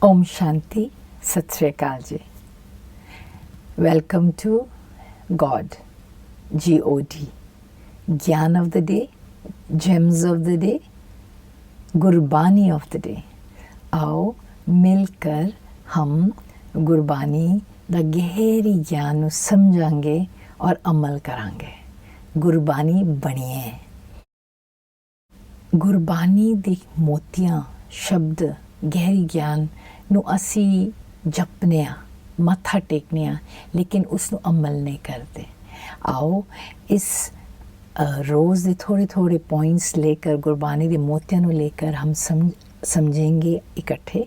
ओम शांति, सत श्री अकाल जी। वेलकम टू गॉड, GOD, ज्ञान of the day, James of the day, Gurbani of the day. आओ मिलकर हम गुरबानी ਦਾ गहरी ज्ञान ਨੂੰ ਸਮਝਾਂਗੇ और अमल करांगे। गुरबानी ਬਣੀਏ। गुरबानी ਦੀ ਮੋਤੀਆਂ शब्द गहरी ज्ञान ਨੂੰ ਅਸੀਂ ਜਪਨੇ ਆ, ਮੱਥਾ ਟੇਕਨੇ ਆ, लेकिन उसਨੂੰ अमल नहीं करते। आओ इस रोज़ ਦੇ थोड़े थोड़े पॉइंट्स लेकर गुरबानी ਦੇ मोतियां ਨੂੰ लेकर हम समझेंगे इकट्ठे।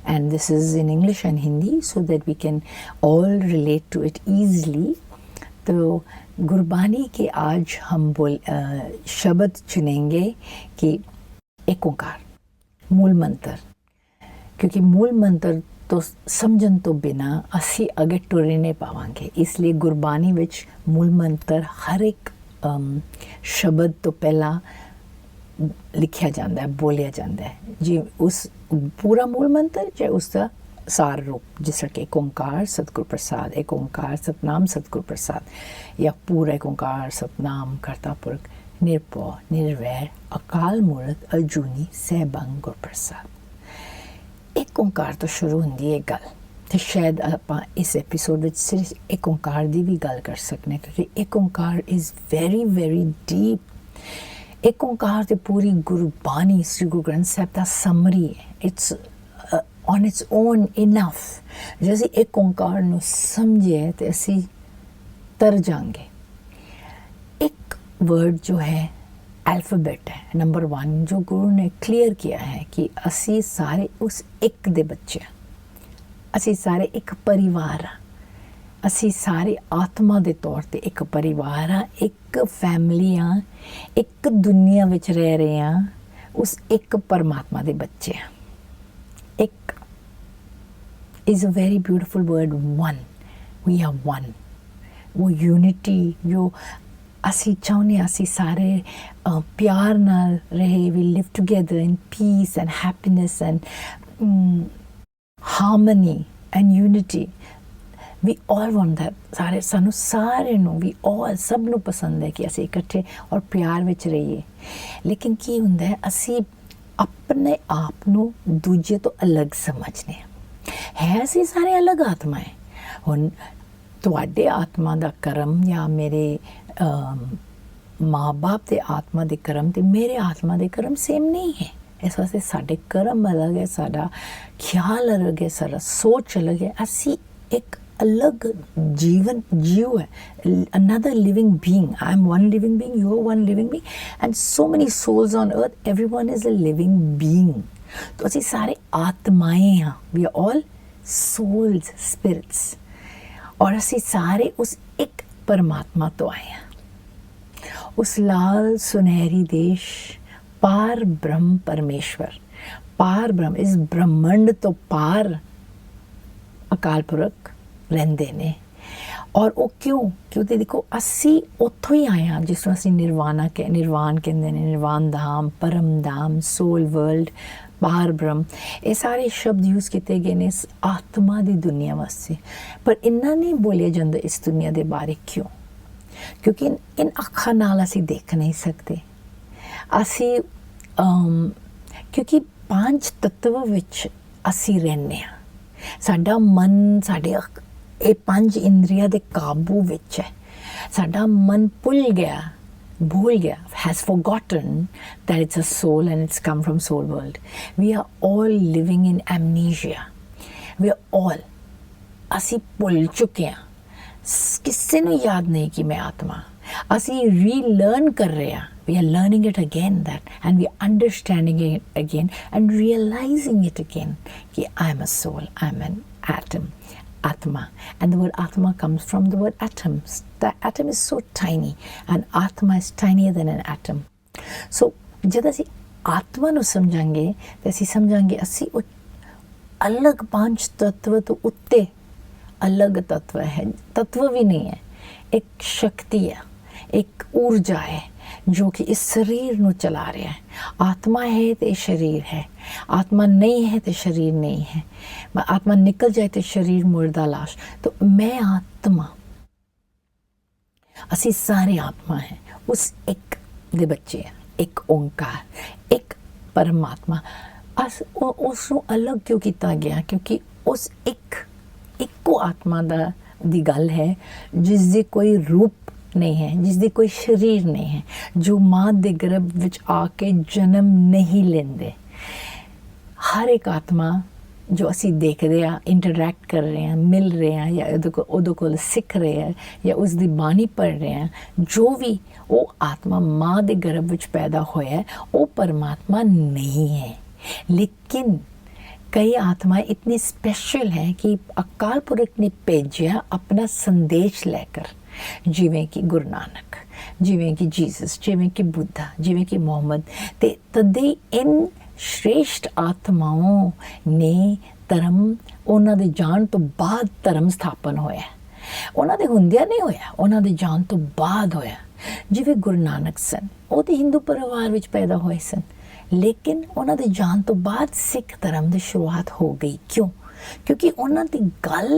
And this is in English and Hindi so that we can all relate to it easily. तो गुरबानी के आज हम शब्द चुनेंगे कि एक ओंकार, मूल मंत्र, क्योंकि मूल मंत्र तो समझन तो बिना असी अगे टुर नहीं पावांगे। इसलिए गुरबानी विच मूल मंत्र हर एक शब्द तो पहला लिखिया जाता है, बोलिया जाता है जी। उस पूरा मूल मंत्र चाहे उसका सार रूप, जिस तरह एक ओंकार सतगुरु प्रसाद, एक ओंकार सतनाम सतगुरु प्रसाद, या पूरा एक ओंकार सतनाम करता पुरख निरभौ निर्वैर अकाल मूर्त अजूनी सहबंग गुरु प्रसाद। एक ओंकार तो शुरू होंदी है गल, तो शायद आप इस एपीसोड में सिर्फ एक ओंकार की भी गल कर सकते, क्योंकि एक ओंकार इज़ वेरी वेरी डीप। एक ओंकार तो पूरी गुरबानी श्री गुरु ग्रंथ साहब का समरी है। It's on its own enough. जो असी एक ओंकार नू समझे तो असी तर जाएंगे। एक वर्ड जो है अल्फ़ाबेट है, नंबर 1, जो गुरु ने क्लियर किया है कि असी सारे उस एक दे बच्चे, असी सारे एक परिवार, असी सारे आत्मा के तौर पर एक परिवार हाँ, एक फैमिली हाँ, एक दुनिया विच रह रहे हाँ, उस एक परमात्मा के बच्चे हैं। एक is a very beautiful word, one. We are one. वो यूनिटी जो असी चाहते, असी सारे प्यार नाल रहे, we live together in peace and happiness and harmony and unity. We all want that. सारे सानू सारे नू वी ऑल सब नू पसंद है कि असी इकट्ठे और प्यार विच रहिए। लेकिन की हुंदा है, असी अपने आप नू दूजे तो अलग समझने है। असी सारे अलग आत्माएं। हुण तुहाडे आत्मा दा कर्म या मेरे माँ बाप के आत्मा के कर्म ते मेरे आत्मा के कर्म सेम नहीं है। इस वास्ते साडे कर्म अलग है, साडा ख्याल अलग है, साडा सोच अलग है। असी एक अलग जीवन जीव है, another living being. I am one living being, you are one living being, and so many souls on earth. Everyone is a living being. तो असी सारे आत्माएं हैं। We are all souls, spirits, और असी सारे उस एक परमात्मा तो आए हैं। उस लाल सुनहरी देश पार ब्रह्म परमेश्वर, पार ब्रह्म, इस ब्रह्मांड तो पार अकाल पुरख रहंदे ने। और वो क्यों? क्योंकि देखो असी उत्थों ही आए हैं जिसमें असी निर्वाण कहते हैं, निर्वाण धाम, परम धाम, सोल वर्ल्ड, पार ब्रह्म। ये सारे शब्द यूज़ किए गए ने इस आत्मा की दुनिया वास्ते। पर इन्ना नहीं बोलिया जाता इस दुनिया के बारे। क्यों? क्योंकि इन अखां नाल असी देख नहीं सकते। असी क्योंकि 5 तत्व विच असी रहने आ। साडा मन साडे ये 5 इंद्रियां दे काबू विच है। साडा मन भूल गया, has forgotten that it's a soul and it's come from soul world. We are all living in amnesia. We are all, असी भूल चुके हैं। किसी नू याद नहीं कि मैं आत्मा। असी रीलर्न कर रहे हैं। We are learning it again, that, and we are understanding it again and realizing it again कि I am a soul, I am an atom, Atma. And the word Atma comes from the word atoms. The atom is so tiny and Atma is tinier than an atom. So जब असी आत्मा नू समझांगे तो असी समझांगे असी अलग 5 तत्व तो उत्ते अलग तत्व है। तत्व भी नहीं है, एक शक्ति है, एक ऊर्जा है, जो कि इस शरीर ਨੂੰ ਚਲਾ ਰਿਹਾ ਹੈ। आत्मा है तो शरीर है, आत्मा नहीं है तो शरीर नहीं है। आत्मा निकल जाए तो शरीर मुर्दा लाश। तो मैं आत्मा, ਅਸੀਂ ਸਾਰੇ आत्मा हैं, उस एक ਦੇ ਬੱਚੇ हैं, एक ओंकार, एक परमात्मा। ਉਸ ਨੂੰ ਅਲੱਗ ਕਿਉਂ ਕੀਤਾ ਗਿਆ? ਕਿਉਂਕਿ ਉਸ ਇੱਕੋ ਆਤਮਾ ਦੀ ਗੱਲ ਹੈ ਜਿਸ ਦੀ ਕੋਈ ਰੂਪ नहीं है, जिसकी कोई शरीर नहीं है, जो माँ के गर्भ विच आके जन्म नहीं लेंदे। हर एक आत्मा जो असी देख रहे हैं, इंटरैक्ट कर रहे हैं, मिल रहे हैं, या उहदे कोल सीख रहे हैं, या उसकी बाणी पढ़ रहे हैं, जो भी वो आत्मा माँ के गर्भ विच पैदा होया है, वो परमात्मा नहीं है। लेकिन कई आत्माएं इतनी स्पेशल हैं कि अकाल पुरख ने भेजा अपना संदेश लेकर, जिवें कि गुरु नानक, जिवें कि जीसस, जिवें कि बुद्धा, जिवें कि मोहम्मद। ते तदे इन श्रेष्ठ आत्माओं ने धर्म उन्हां दे जान तो बाद धर्म स्थापन होया, उन्हां दे हुंदियां नहीं होया, उन्हां दे जान तो बाद होया। जिवें गुरु नानक सन, वो तो हिंदू परिवार विच पैदा होए सन, लेकिन उन्हां दे जान तो बाद सिख धर्म की शुरुआत हो गई। क्यों? क्योंकि उन्हां दी गल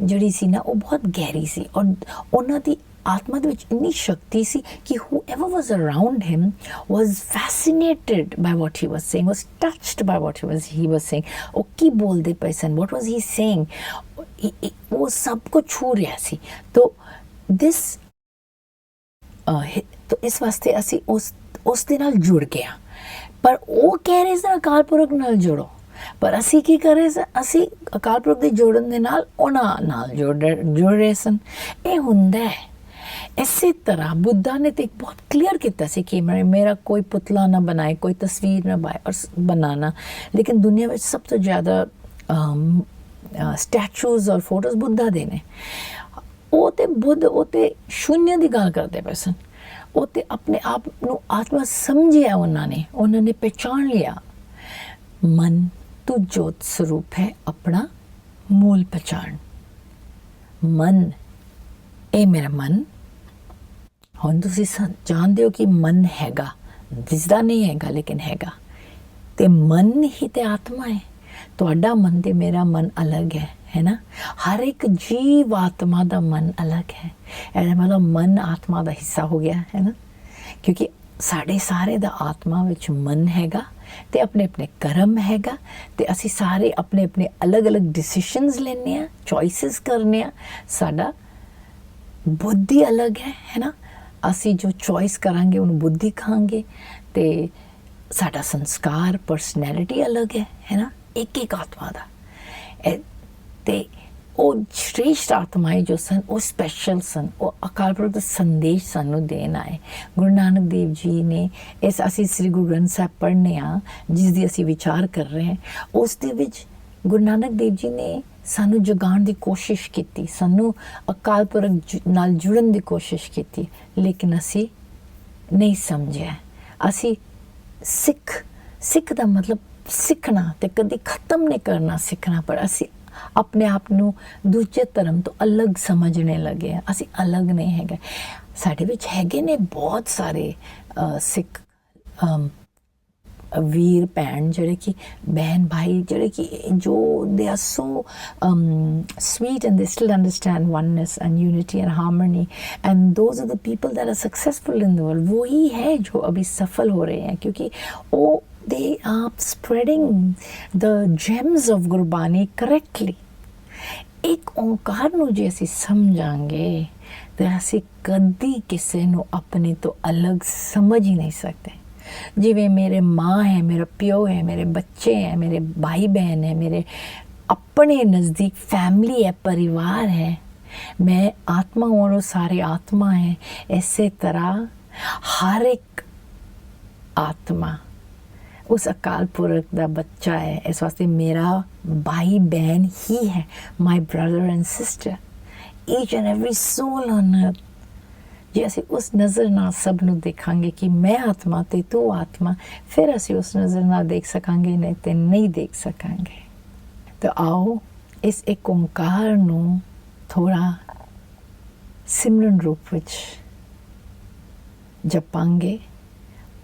ਜਿਹੜੀ ਸੀ ਨਾ ਉਹ ਬਹੁਤ ਗਹਿਰੀ ਸੀ, ਔਰ ਉਹਨਾਂ ਦੀ ਆਤਮਾ ਦੇ ਵਿੱਚ ਇੰਨੀ ਸ਼ਕਤੀ ਸੀ ਕਿ whoever was around him was fascinated by what he was saying, was touched by what he was saying। ਉਹ ਕੀ ਬੋਲਦੇ ਪਏ ਸਨ, what was he saying, ਉਹ ਸਭ ਕੁਝ ਛੂ ਰਿਹਾ ਸੀ। तो ਇਸ ਵਾਸਤੇ ਅਸੀਂ ਉਸ ਦੇ ਨਾਲ ਜੁੜ ਗਿਆ। ਪਰ ਉਹ ਕਹਿ ਰਹੇ ਸਨ ਅਕਾਲ ਪੁਰਖ ਨਾਲ ਜੁੜੋ, पर असी की करे, असी अकाल पुरख दे जोड़न दे नाल उन्हां नाल जुड़ रहे सन। ये हुंदा है। इसी तरह बुद्धा ने तो एक बहुत क्लियर किया सी कि मेरा कोई पुतला ना बनाए, कोई तस्वीर ना बनाना। लेकिन दुनिया में सब तो ज़्यादा स्टैचूज और फोटोज बुद्धा दे ने। वो तो शून्य की गल करते पे सन। वो तो अपने आप नू आत्मा समझिया, उन्होंने पहचान लिया। मन तो ज्योत स्वरूप है, अपना मूल पहचान। मन, ए मेरा मन। हुण तुसीं जानते हो कि मन हैगा, दिसदा नहीं हैगा लेकिन हैगा। ते मन ही ते आत्मा है। तुहाडा मन ते मेरा मन अलग है ना। हर एक जीव आत्मा दा मन अलग है। ऐसा मतलब मन आत्मा दा हिस्सा हो गया है ना, क्योंकि साढ़े सारे दा आत्मा विच मन हैगा, ते अपने अपने कर्म हैगा, ते असी सारे अपने अपने अलग अलग डिसीशनस लेने हैं, चॉइसेस करने हैं। साडा बुद्धि अलग है ना, असी जो चॉइस करांगे उन्हें बुद्धि कहांगे। ते साडा संस्कार, पर्सनैलिटी अलग है ना, एक आत्मा दा। ते वो श्रेष्ठ आत्माएं जो सन वो स्पैशल सन, वो अकाल पुरख का संदेश सानू देन आए। गुरु नानक देव जी ने इस असी श्री गुरु ग्रंथ साहब पढ़ने जिस दी असी विचार कर रहे हैं, उस दे विच गुरु नानक देव जी ने सानू जगाण की कोशिश की, सानू अकाल पुरख नाल जुड़न की कोशिश की। लेकिन असी नहीं समझिया। असी सिख दा मतलब सीखना ते कभी खत्म नहीं करना सीखना, पर असी अपने आप नू दूजे धर्म तो अलग समझने लगे हैं। असी अलग नहीं है। साढ़े विच हैगे ने बहुत सारे सिख वीर भैन जिहड़े कि बहन भाई जिहड़े कि जो they are so sweet and they still understand oneness and unity and harmony, and those are the people that are successful in the world. वो ही है जो अभी सफल हो रहे हैं, क्योंकि वो they are spreading the gems of Gurbani correctly। एक ओंकार नू जे असी समझांगे तो असी कदी किसी नू अपने तो अलग समझ ही नहीं सकते। जिवें मेरे माँ है, मेरा प्यो है, मेरे बच्चे हैं, मेरे भाई बहन है, मेरे अपने नज़दीक फैमिली है, परिवार है, मैं आत्मा और वो सारे आत्मा हैं। इसी तरह हर एक आत्मा उस अकाल पुरख का बच्चा है। इस वास्ते मेरा भाई बहन ही है, my brother and sister, each and every soul on earth. जे असी उस नज़र नाल सब नू देखांगे कि मैं आत्मा ते तू आत्मा, फिर असी उस नज़र नाल देख सकांगे, नहीं तो नहीं देख सकांगे। तो आओ इस एक ओंकार नू थोड़ा सिमरन रूप विच ਜਪਾਂਗੇ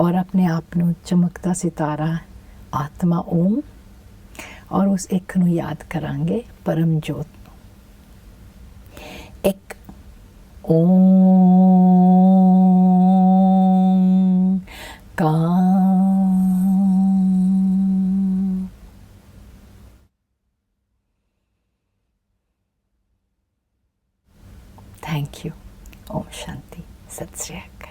ਔਰ ਆਪਣੇ ਆਪ ਨੂੰ ਚਮਕਦਾ ਸਿਤਾਰਾ ਆਤਮਾ ਓਮ ਔਰ ਉਸ ਇੱਕ ਨੂੰ ਯਾਦ ਕਰਾਂਗੇ ਪਰਮ ਜੋਤ ਨੂੰ। ਇੱਕ ਓਮ ਕਾਂ। Thank you. ओम शांति। सत श्री अकाल।